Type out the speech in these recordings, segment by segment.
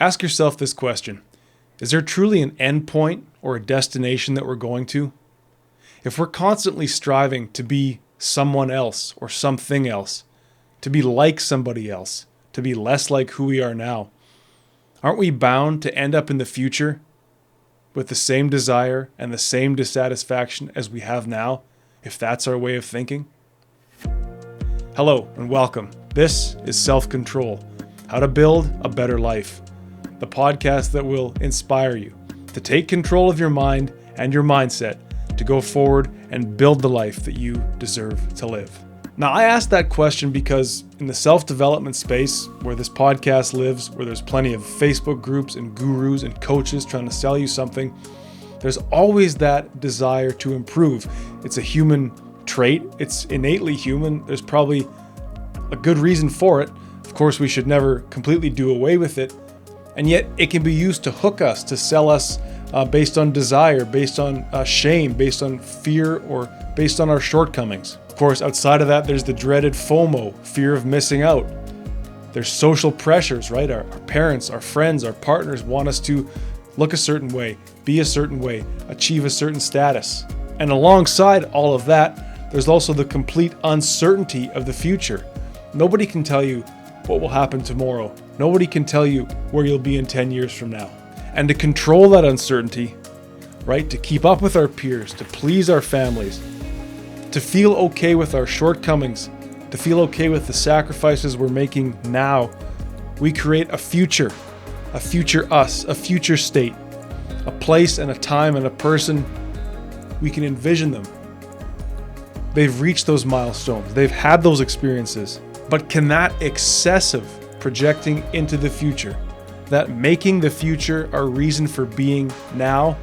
Ask yourself this question. Is there truly an end point or a destination that we're going to? If we're constantly striving to be someone else or something else, to be like somebody else, to be less like who we are now, aren't we bound to end up in the future with the same desire and the same dissatisfaction as we have now, if that's our way of thinking? Hello and welcome. This is Self-Control, How to Build a Better Life, the podcast that will inspire you to take control of your mind and your mindset to go forward and build the life that you deserve to live. Now, I asked that question because in the self-development space where this podcast lives, where there's plenty of Facebook groups and gurus and coaches trying to sell you something, there's always that desire to improve. It's a human trait. It's innately human. There's probably a good reason for it. Of course, we should never completely do away with it. And yet it can be used to hook us, to sell us based on desire, based on shame, based on fear, or based on our shortcomings. Of course, outside of that, there's the dreaded FOMO, fear of missing out. There's social pressures, right? Our parents, our friends, our partners want us to look a certain way, be a certain way, achieve a certain status. And alongside all of that, there's also the complete uncertainty of the future. Nobody can tell you what will happen tomorrow. Nobody can tell you where you'll be in 10 years from now. And to control that uncertainty, right? To keep up with our peers, to please our families, to feel okay with our shortcomings, to feel okay with the sacrifices we're making now, we create a future us, a future state, a place and a time and a person. We can envision them. They've reached those milestones. They've had those experiences. But can that excessive projecting into the future, that making the future our reason for being now,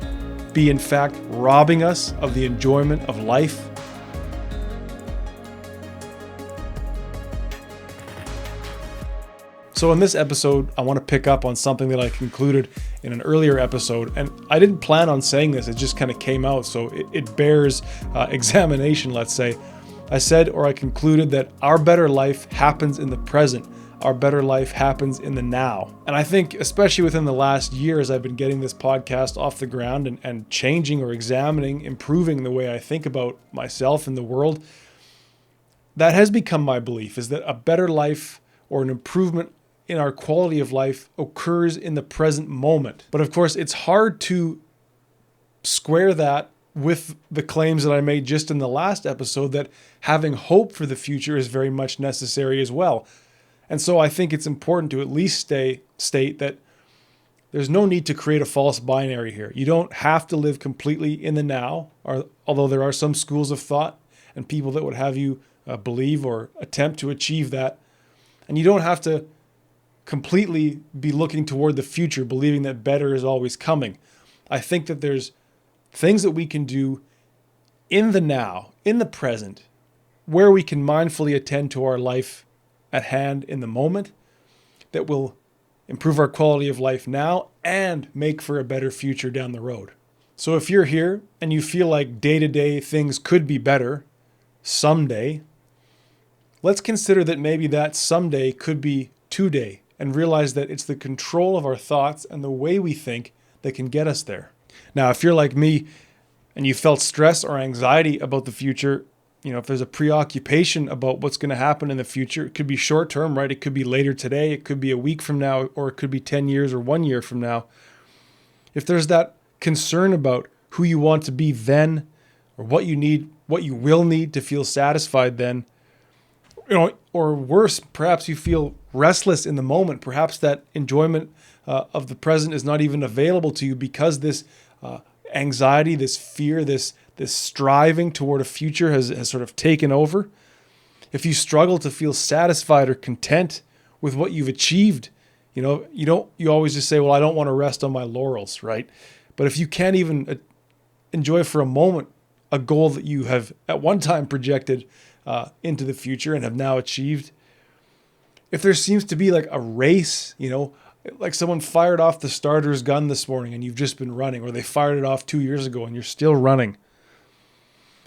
be in fact robbing us of the enjoyment of life? So in this episode, I want to pick up on something that I concluded in an earlier episode, and I didn't plan on saying this, it just kind of came out, so it bears examination, let's say. I concluded that our better life happens in the present. Our better life happens in the now. And I think, especially within the last year, as I've been getting this podcast off the ground and changing or examining, improving the way I think about myself and the world, that has become my belief, is that a better life or an improvement in our quality of life occurs in the present moment. But of course, it's hard to square that with the claims that I made just in the last episode that having hope for the future is very much necessary as well. And so I think it's important to at least state that there's no need to create a false binary here. You don't have to live completely in the now, although there are some schools of thought and people that would have you believe or attempt to achieve that. And you don't have to completely be looking toward the future, believing that better is always coming. I think that there's things that we can do in the now, in the present, where we can mindfully attend to our life at hand in the moment that will improve our quality of life now and make for a better future down the road. So if you're here and you feel like day-to-day things could be better someday, let's consider that maybe that someday could be today and realize that it's the control of our thoughts and the way we think that can get us there. Now, if you're like me and you felt stress or anxiety about the future, if there's a preoccupation about what's going to happen in the future, it could be short term, right? It could be later today, it could be a week from now, or it could be 10 years or 1 year from now. If there's that concern about who you want to be then, or what you will need to feel satisfied then, or worse, perhaps you feel restless in the moment. Perhaps that enjoyment of the present is not even available to you because this anxiety, this fear, this striving toward a future has sort of taken over. If you struggle to feel satisfied or content with what you've achieved, you always just say, well, I don't want to rest on my laurels, right? But if you can't even enjoy for a moment a goal that you have at one time projected into the future and have now achieved, if there seems to be like a race, like someone fired off the starter's gun this morning and you've just been running, or they fired it off 2 years ago and you're still running.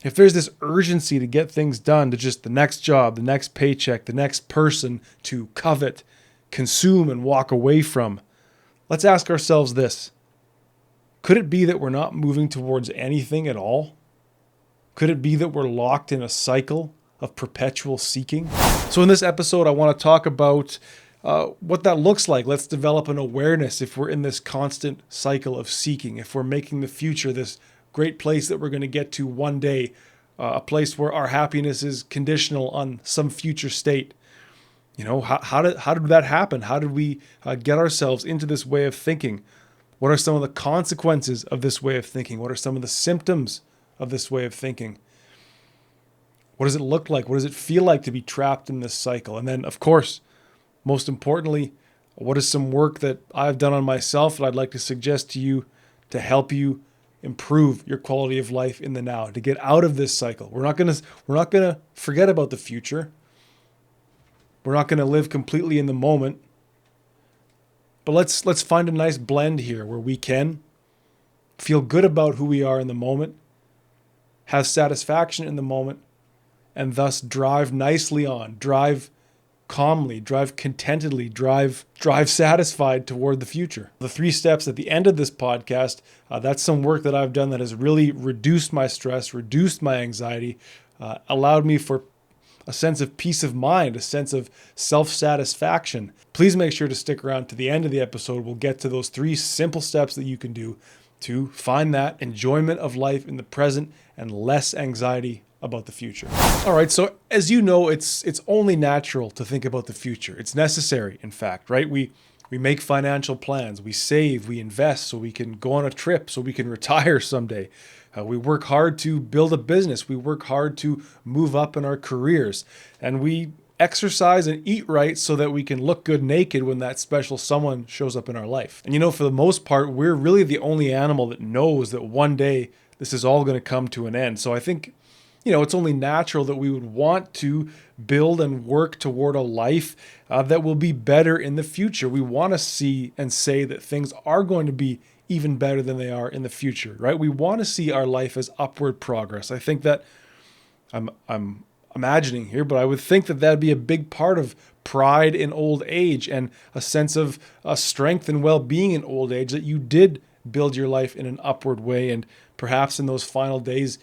If there's this urgency to get things done, to just the next job, the next paycheck, the next person to covet, consume, and walk away from, let's ask ourselves this. Could it be that we're not moving towards anything at all? Could it be that we're locked in a cycle of perpetual seeking? So in this episode, I want to talk about what that looks like. Let's develop an awareness if we're in this constant cycle of seeking, if we're making the future this great place that we're going to get to one day, a place where our happiness is conditional on some future state. You know, how did that happen? How did we get ourselves into this way of thinking? What are some of the consequences of this way of thinking? What are some of the symptoms of this way of thinking? What does it look like? What does it feel like to be trapped in this cycle? And then, of course, most importantly, what is some work that I've done on myself that I'd like to suggest to you to help you improve your quality of life in the now, to get out of this cycle? We're not gonna forget about the future. We're not gonna live completely in the moment. But let's find a nice blend here where we can feel good about who we are in the moment, have satisfaction in the moment, and thus drive nicely on, drive calmly, drive contentedly, drive satisfied toward the future. The 3 steps at the end of this podcast, that's some work that I've done that has really reduced my stress, reduced my anxiety, allowed me for a sense of peace of mind, a sense of self-satisfaction. Please make sure to stick around to the end of the episode. We'll get to those 3 simple steps that you can do to find that enjoyment of life in the present and less anxiety about the future. All right, so as you know, it's only natural to think about the future. It's necessary, in fact, right? We make financial plans, we save, we invest so we can go on a trip, so we can retire someday. We work hard to build a business. We work hard to move up in our careers. And we exercise and eat right so that we can look good naked when that special someone shows up in our life. And you know, for the most part, we're really the only animal that knows that one day this is all going to come to an end. So I think, you know, it's only natural that we would want to build and work toward a life that will be better in the future. We want to see and say that things are going to be even better than they are in the future, right? We want to see our life as upward progress. I think that I'm imagining here, but I would think that that'd be a big part of pride in old age and a sense of strength and well-being in old age, that you did build your life in an upward way, and perhaps in those final days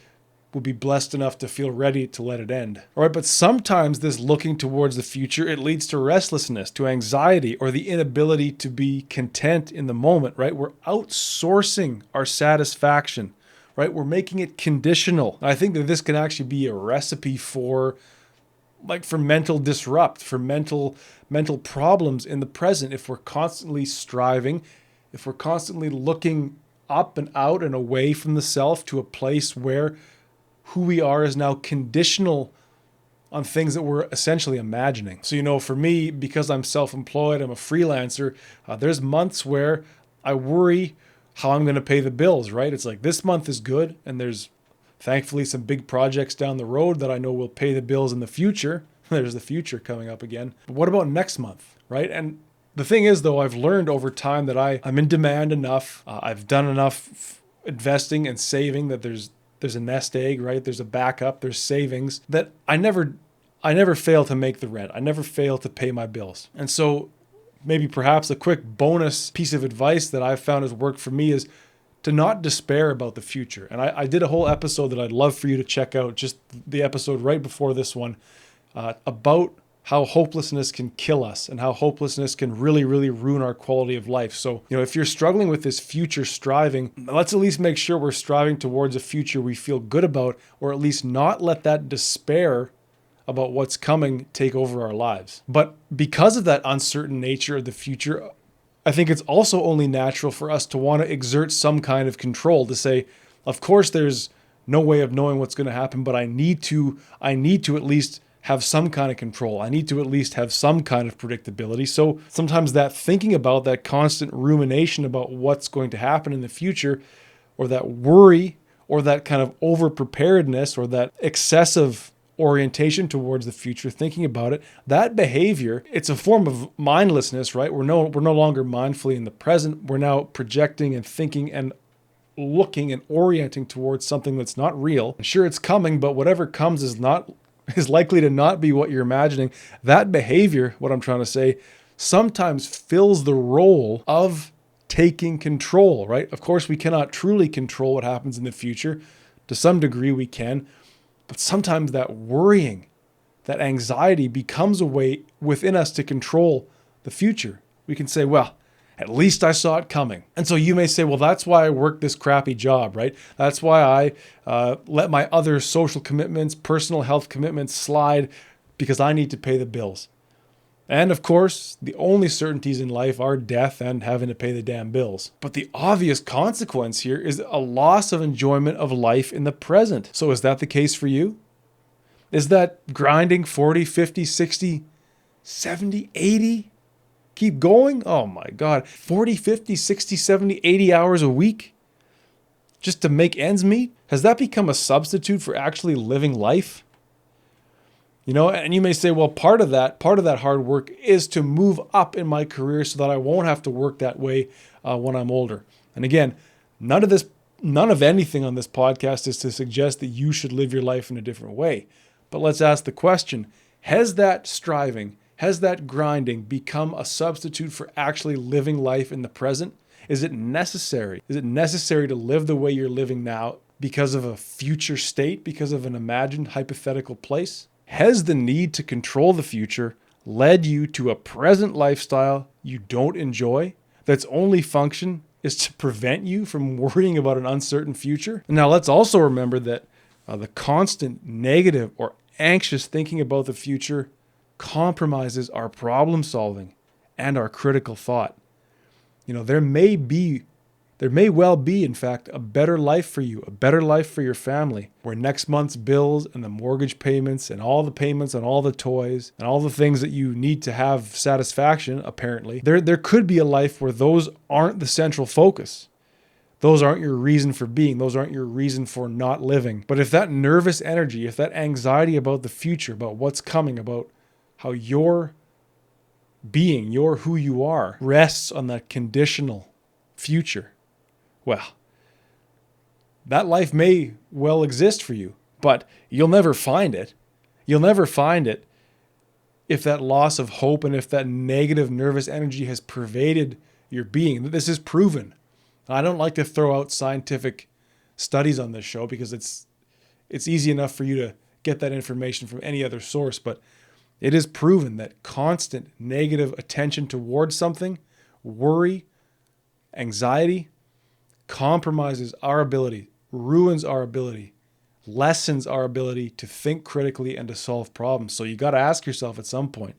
will be blessed enough to feel ready to let it end. All right, but sometimes this looking towards the future, it leads to restlessness, to anxiety, or the inability to be content in the moment, right? We're outsourcing our satisfaction, right? We're making it conditional. I think that this can actually be a recipe for mental disrupt, for mental problems in the present. If we're constantly striving, if we're constantly looking up and out and away from the self to a place where who we are is now conditional on things that we're essentially imagining. So, you know, for me, because I'm self-employed, I'm a freelancer, there's months where I worry how I'm going to pay the bills, right? It's like this month is good, and there's thankfully some big projects down the road that I know will pay the bills in the future. There's the future coming up again. But what about next month, right? And the thing is, though, I've learned over time that I'm in demand enough. I've done enough investing and saving that there's a nest egg, right? There's a backup, there's savings that I never fail to make the rent. I never fail to pay my bills. And so maybe perhaps a quick bonus piece of advice that I've found has worked for me is to not despair about the future. And I did a whole episode that I'd love for you to check out, just the episode right before this one, about how hopelessness can kill us and how hopelessness can really, really ruin our quality of life. So, you know, if you're struggling with this future striving, let's at least make sure we're striving towards a future we feel good about, or at least not let that despair about what's coming take over our lives. But because of that uncertain nature of the future, I think it's also only natural for us to want to exert some kind of control, to say, of course, there's no way of knowing what's going to happen, but I need to at least have some kind of control. I need to at least have some kind of predictability. So sometimes that thinking about, that constant rumination about what's going to happen in the future, or that worry, or that kind of over-preparedness, or that excessive orientation towards the future, thinking about it, that behavior, it's a form of mindlessness, right? We're no longer mindfully in the present. We're now projecting and thinking and looking and orienting towards something that's not real. Sure, it's coming, but whatever comes is likely to not be what you're imagining. That behavior, what I'm trying to say, sometimes fills the role of taking control, right? Of course, we cannot truly control what happens in the future. To some degree, we can. But sometimes that worrying, that anxiety becomes a way within us to control the future. We can say, well, at least I saw it coming. And so you may say, well, that's why I work this crappy job, right? That's why I let my other social commitments, personal health commitments slide, because I need to pay the bills. And of course, the only certainties in life are death and having to pay the damn bills. But the obvious consequence here is a loss of enjoyment of life in the present. So is that the case for you? Is that grinding 40, 50, 60, 70, 80? Keep going? Oh my God. 40, 50, 60, 70, 80 hours a week just to make ends meet? Has that become a substitute for actually living life? You know, and you may say, well, part of that hard work is to move up in my career so that I won't have to work that way when I'm older. And again, none of anything on this podcast is to suggest that you should live your life in a different way. But let's ask the question, has that striving, has that grinding become a substitute for actually living life in the present? Is it necessary? Is it necessary to live the way you're living now because of a future state, because of an imagined hypothetical place? Has the need to control the future led you to a present lifestyle you don't enjoy, that's only function is to prevent you from worrying about an uncertain future? Now, let's also remember that the constant negative or anxious thinking about the future compromises our problem solving and our critical thought. You know, there may well be, in fact, a better life for you, a better life for your family, where next month's bills and the mortgage payments and all the payments on all the toys and all the things that you need to have satisfaction, apparently, there could be a life where those aren't the central focus. Those aren't your reason for being. Those aren't your reason for not living. But if that nervous energy, if that anxiety about the future, about what's coming, about how you're being, you're who you are, rests on that conditional future, well, that life may well exist for you, but you'll never find it. You'll never find it if that loss of hope and if that negative nervous energy has pervaded your being. This is proven. I don't like to throw out scientific studies on this show because it's easy enough for you to get that information from any other source, but it is proven that constant negative attention towards something, worry, anxiety, compromises our ability, ruins our ability, lessens our ability to think critically and to solve problems. So you got to ask yourself at some point,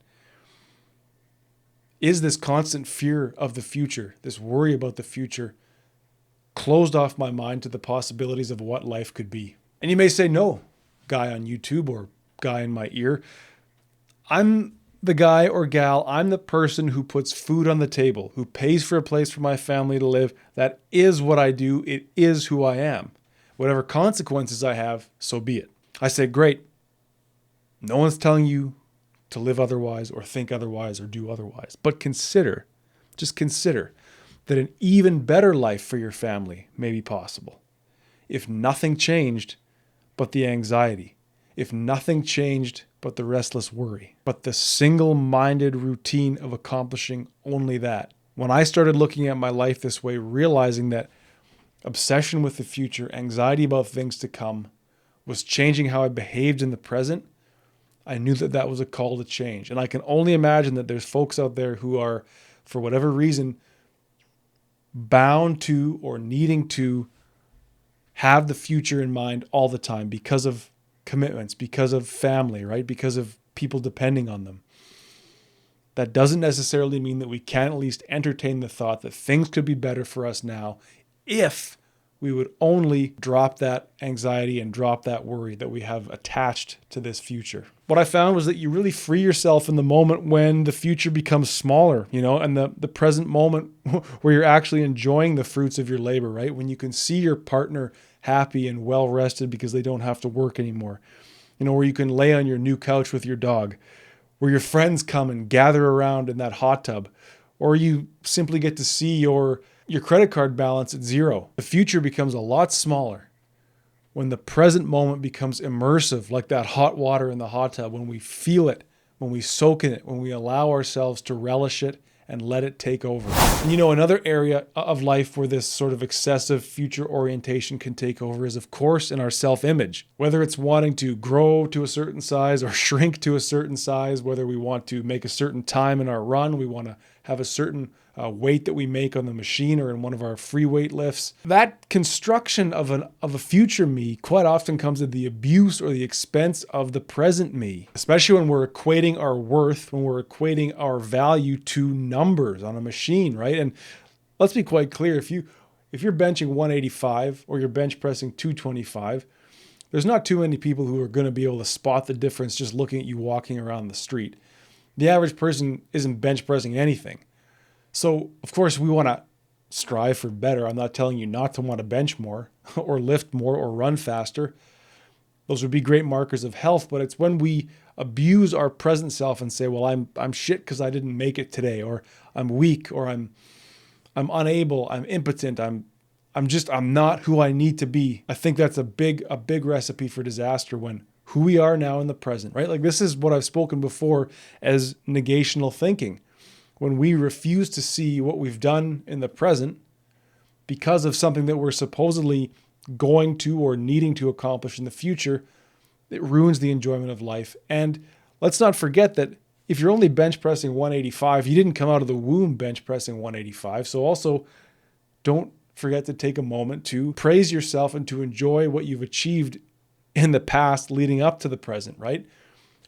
is this constant fear of the future, this worry about the future, closed off my mind to the possibilities of what life could be? And you may say, no, guy on YouTube or guy in my ear, I'm the guy or gal, I'm the person who puts food on the table, who pays for a place for my family to live. That is what I do. It is who I am. Whatever consequences I have, so be it. I say, great. No one's telling you to live otherwise or think otherwise or do otherwise. But just consider that an even better life for your family may be possible if nothing changed but the anxiety, if nothing changed but the restless worry, but the single-minded routine of accomplishing only that. When I started looking at my life this way, realizing that obsession with the future, anxiety about things to come, was changing how I behaved in the present, I knew that that was a call to change. And I can only imagine that there's folks out there who are, for whatever reason, bound to or needing to have the future in mind all the time because of commitments, because of family, right? Because of people depending on them. That doesn't necessarily mean that we can't at least entertain the thought that things could be better for us now if we would only drop that anxiety and drop that worry that we have attached to this future. What I found was that you really free yourself in the moment when the future becomes smaller, and the present moment where you're actually enjoying the fruits of your labor, right? When you can see your partner happy and well rested because they don't have to work anymore, where you can lay on your new couch with your dog, where your friends come and gather around in that hot tub, or you simply get to see your credit card balance at zero. The future becomes a lot smaller when the present moment becomes immersive, like that hot water in the hot tub, when we feel it, when we soak in it, when we allow ourselves to relish it and let it take over. And another area of life where this sort of excessive future orientation can take over is, of course, in our self-image. Whether it's wanting to grow to a certain size or shrink to a certain size, whether we want to make a certain time in our run, we want to have a certain weight that we make on the machine or in one of our free weight lifts. That construction of a future me quite often comes at the abuse or the expense of the present me, especially when we're equating our worth, when we're equating our value to numbers on a machine, right? And let's be quite clear, if you're benching 185 or you're bench pressing 225, there's not too many people who are going to be able to spot the difference just looking at you walking around the street. The average person isn't bench pressing anything. So, of course, we want to strive for better. I'm not telling you not to want to bench more or lift more or run faster. Those would be great markers of health, but it's when we abuse our present self and say, well, I'm shit because I didn't make it today, or I'm weak, or I'm unable, I'm impotent, I'm not who I need to be. I think that's a big recipe for disaster when who we are now in the present, right? Like, this is what I've spoken before as negational thinking. When we refuse to see what we've done in the present because of something that we're supposedly going to or needing to accomplish in the future, it ruins the enjoyment of life. And let's not forget that if you're only bench pressing 185, you didn't come out of the womb bench pressing 185. So also don't forget to take a moment to praise yourself and to enjoy what you've achieved in the past leading up to the present, right?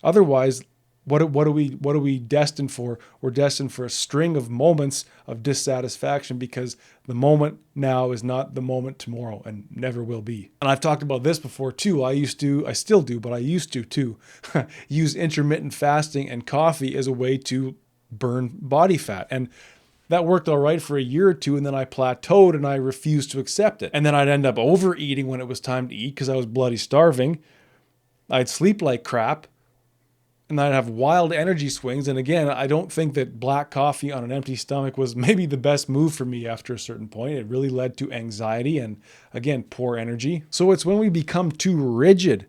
Otherwise, what are we destined for? We're destined for a string of moments of dissatisfaction because the moment now is not the moment tomorrow and never will be. And I've talked about this before too. I still do, but I used to too, use intermittent fasting and coffee as a way to burn body fat. And that worked all right for a year or two, and then I plateaued and I refused to accept it. And then I'd end up overeating when it was time to eat because I was bloody starving. I'd sleep like crap. And I'd have wild energy swings. And again, I don't think that black coffee on an empty stomach was maybe the best move for me after a certain point. It really led to anxiety and, again, poor energy. So it's when we become too rigid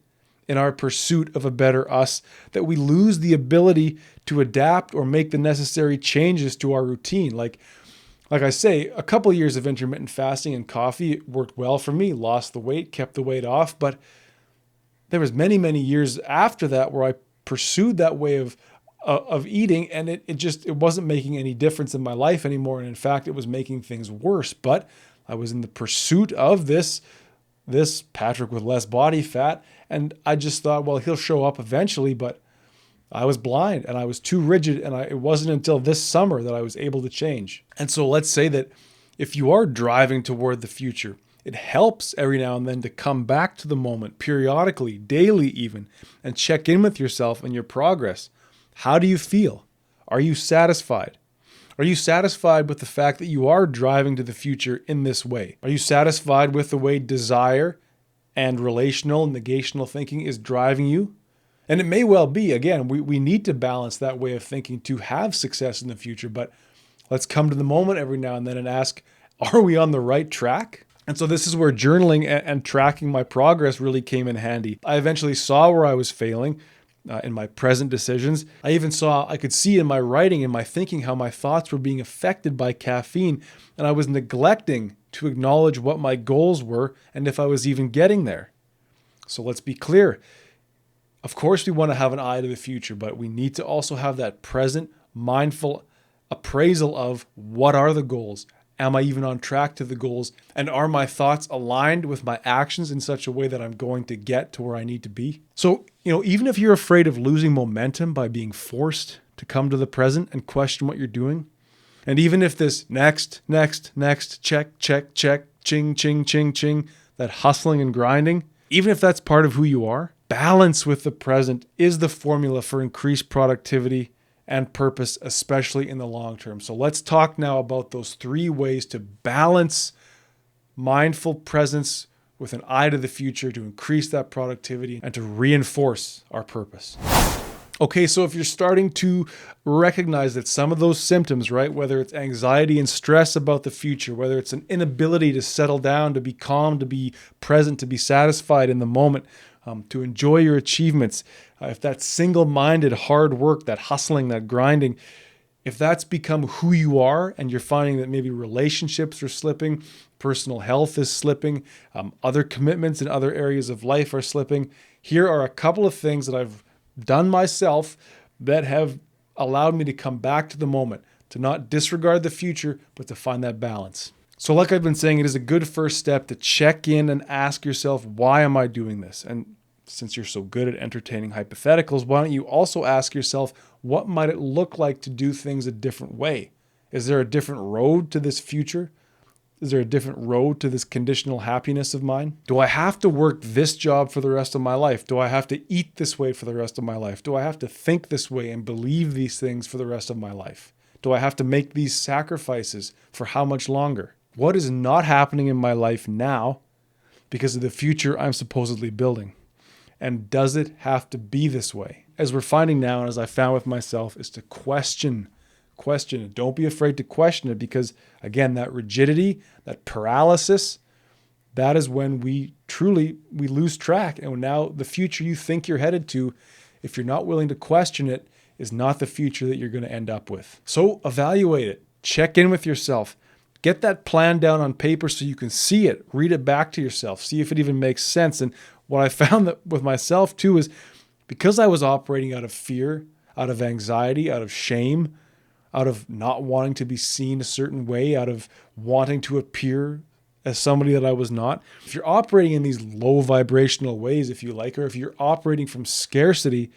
in our pursuit of a better us that we lose the ability to adapt or make the necessary changes to our routine. Like I say, a couple of years of intermittent fasting and coffee worked well for me, lost the weight, kept the weight off. But there was many, many years after that where I pursued that way of eating, and it wasn't making any difference in my life anymore, and in fact it was making things worse. But I was in the pursuit of this Patrick with less body fat, and I just thought, well, he'll show up eventually. But I was blind and I was too rigid, and it wasn't until this summer that I was able to change. And so let's say that if you are driving toward the future, it helps every now and then to come back to the moment periodically, daily even, and check in with yourself and your progress. How do you feel? Are you satisfied? Are you satisfied with the fact that you are driving to the future in this way? Are you satisfied with the way desire and relational, negational thinking is driving you? And it may well be, again, we need to balance that way of thinking to have success in the future, but let's come to the moment every now and then and ask, are we on the right track? And so this is where journaling and tracking my progress really came in handy. I eventually saw where I was failing in my present decisions. I could see in my writing and my thinking how my thoughts were being affected by caffeine, and I was neglecting to acknowledge what my goals were and if I was even getting there. So let's be clear. Of course, we want to have an eye to the future, but we need to also have that present, mindful appraisal of what are the goals. Am I even on track to the goals? And are my thoughts aligned with my actions in such a way that I'm going to get to where I need to be? So, even if you're afraid of losing momentum by being forced to come to the present and question what you're doing, and even if this next, check, ching, ching, ching, ching, that hustling and grinding, even if that's part of who you are, balance with the present is the formula for increased productivity and purpose, especially in the long term. So let's talk now about those 3 ways to balance mindful presence with an eye to the future to increase that productivity and to reinforce our purpose. Okay, so if you're starting to recognize that some of those symptoms, right, whether it's anxiety and stress about the future, whether it's an inability to settle down, to be calm, to be present, to be satisfied in the moment, to enjoy your achievements, if that single-minded hard work, that hustling, that grinding, If that's become who you are and you're finding that maybe relationships are slipping, personal health is slipping, other commitments in other areas of life are slipping, here are a couple of things that I've done myself that have allowed me to come back to the moment, to not disregard the future, but to find that balance. So like I've been saying, it is a good first step to check in and ask yourself, why am I doing this? And since you're so good at entertaining hypotheticals, why don't you also ask yourself, what might it look like to do things a different way? Is there a different road to this future? Is there a different road to this conditional happiness of mine? Do I have to work this job for the rest of my life? Do I have to eat this way for the rest of my life? Do I have to think this way and believe these things for the rest of my life? Do I have to make these sacrifices for how much longer? What is not happening in my life now because of the future I'm supposedly building? And does it have to be this way? As we're finding now, and as I found with myself, is to question it. Don't be afraid to question it, because again, that rigidity, that paralysis, that is when we lose track. And now the future you think you're headed to, if you're not willing to question it, is not the future that you're going to end up with. So evaluate it. Check in with yourself. Get that plan down on paper so you can see it. Read it back to yourself. See if it even makes sense. And what I found that with myself too is, because I was operating out of fear, out of anxiety, out of shame, out of not wanting to be seen a certain way, out of wanting to appear as somebody that I was not. If you're operating in these low vibrational ways, if you like, or if you're operating from scarcity,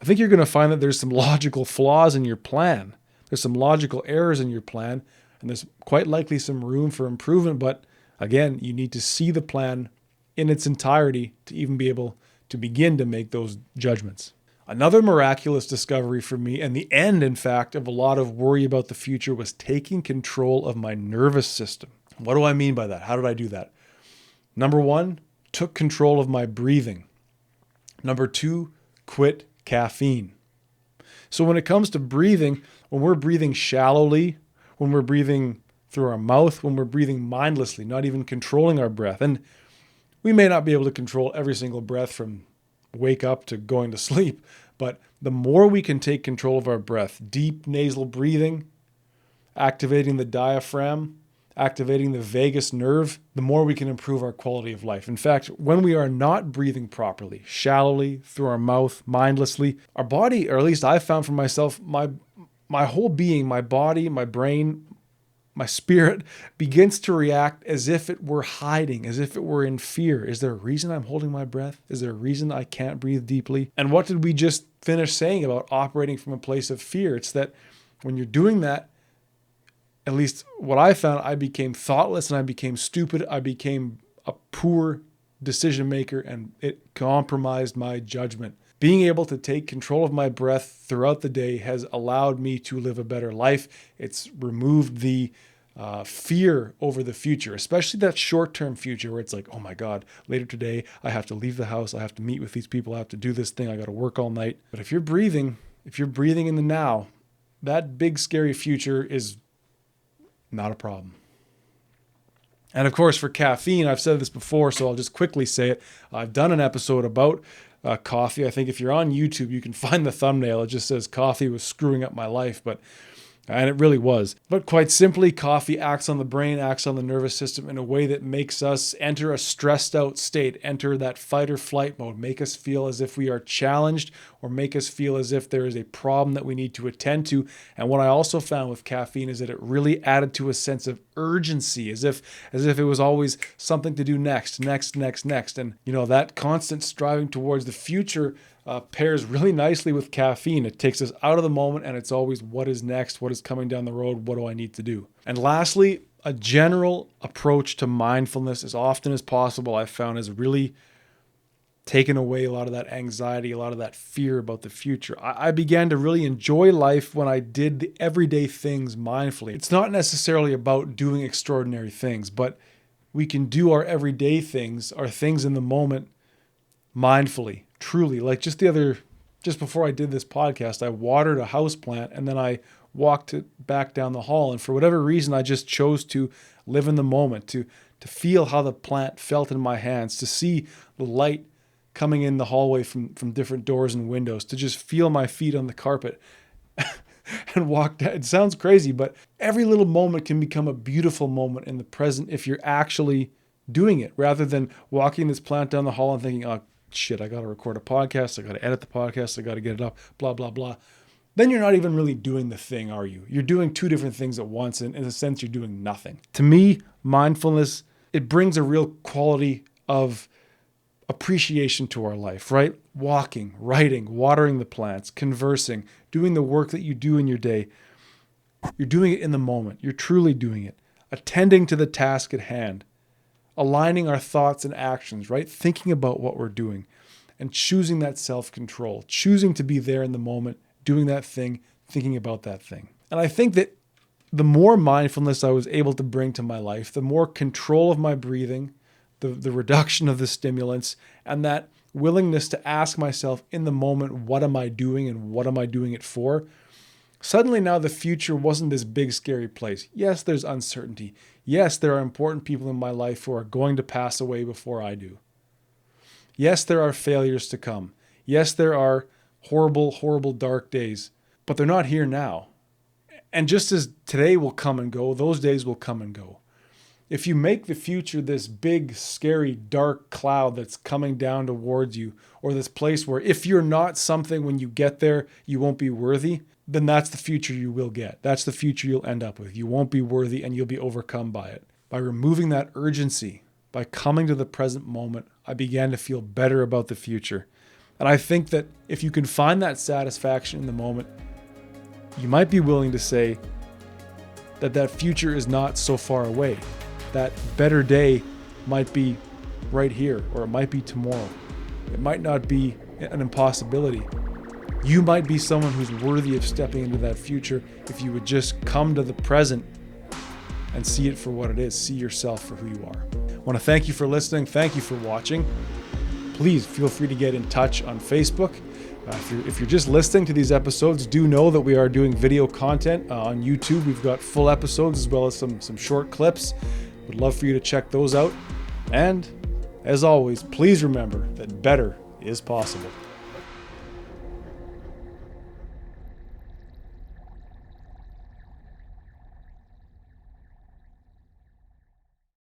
I think you're going to find that there's some logical flaws in your plan. There's some logical errors in your plan, and there's quite likely some room for improvement. But again, you need to see the plan in its entirety to even be able to begin to make those judgments. Another miraculous discovery for me, and the end, in fact, of a lot of worry about the future, was taking control of my nervous system. What do I mean by that? How did I do that? Number one, took control of my breathing. Number two, quit caffeine. So when it comes to breathing, when we're breathing shallowly, when we're breathing through our mouth, when we're breathing mindlessly, not even controlling our breath, and we may not be able to control every single breath from wake up to going to sleep, but the more we can take control of our breath, deep nasal breathing, activating the diaphragm, activating the vagus nerve, the more we can improve our quality of life. In fact, when we are not breathing properly, shallowly, through our mouth, mindlessly, our body, or at least I found for myself, my whole being, my body, my brain, my spirit begins to react as if it were hiding, as if it were in fear. Is there a reason I'm holding my breath? Is there a reason I can't breathe deeply? And what did we just finish saying about operating from a place of fear? It's that when you're doing that, at least what I found, I became thoughtless and I became stupid. I became a poor decision maker, and it compromised my judgment. Being able to take control of my breath throughout the day has allowed me to live a better life. It's removed the fear over the future, especially that short-term future where it's like, oh my God, later today, I have to leave the house. I have to meet with these people. I have to do this thing. I got to work all night. But if you're breathing in the now, that big scary future is not a problem. And of course, for caffeine, I've said this before, so I'll just quickly say it. I've done an episode about coffee. I think if you're on YouTube, you can find the thumbnail. It just says coffee was screwing up my life, and it really was. But quite simply, coffee acts on the brain, acts on the nervous system in a way that makes us enter a stressed out state, enter that fight or flight mode, make us feel as if we are challenged, or make us feel as if there is a problem that we need to attend to. And what I also found with caffeine is that it really added to a sense of urgency, as if it was always something to do next. And that constant striving towards the future pairs really nicely with caffeine. It takes us out of the moment, and it's always what is next, what is coming down the road, what do I need to do? And lastly, a general approach to mindfulness as often as possible, I've found, has really taken away a lot of that anxiety, a lot of that fear about the future. I began to really enjoy life when I did the everyday things mindfully. It's not necessarily about doing extraordinary things, but we can do our everyday things, our things in the moment, mindfully. Truly, like just before I did this podcast, I watered a house plant and then I walked it back down the hall. And for whatever reason, I just chose to live in the moment, to feel how the plant felt in my hands, to see the light coming in the hallway from different doors and windows, to just feel my feet on the carpet. and walk down. It sounds crazy, but every little moment can become a beautiful moment in the present if you're actually doing it, rather than walking this plant down the hall and thinking, oh shit, I got to record a podcast, I got to edit the podcast, I got to get it up, blah, blah, blah. Then you're not even really doing the thing, are you? You're doing two different things at once, and in a sense, you're doing nothing. To me, mindfulness, it brings a real quality of appreciation to our life, right? Walking, writing, watering the plants, conversing, doing the work that you do in your day. You're doing it in the moment. You're truly doing it. Attending to the task at hand. Aligning our thoughts and actions, right? Thinking about what we're doing and choosing that self-control, choosing to be there in the moment, doing that thing, thinking about that thing. And I think that the more mindfulness I was able to bring to my life, the more control of my breathing, the reduction of the stimulants, and that willingness to ask myself in the moment, what am I doing and what am I doing it for? Suddenly now the future wasn't this big scary place. Yes, there's uncertainty. Yes, there are important people in my life who are going to pass away before I do. Yes, there are failures to come. Yes, there are horrible, horrible dark days, but they're not here now. And just as today will come and go, those days will come and go. If you make the future this big, scary, dark cloud that's coming down towards you, or this place where if you're not something when you get there, you won't be worthy, then that's the future you will get. That's the future you'll end up with. You won't be worthy and you'll be overcome by it. By removing that urgency, by coming to the present moment, I began to feel better about the future. And I think that if you can find that satisfaction in the moment, you might be willing to say that that future is not so far away. That better day might be right here, or it might be tomorrow. It might not be an impossibility. You might be someone who's worthy of stepping into that future if you would just come to the present and see it for what it is. See yourself for who you are. I want to thank you for listening. Thank you for watching. Please feel free to get in touch on Facebook. If you're just listening to these episodes, do know that we are doing video content on YouTube. We've got full episodes as well as some short clips. Would love for you to check those out. And as always, please remember that better is possible.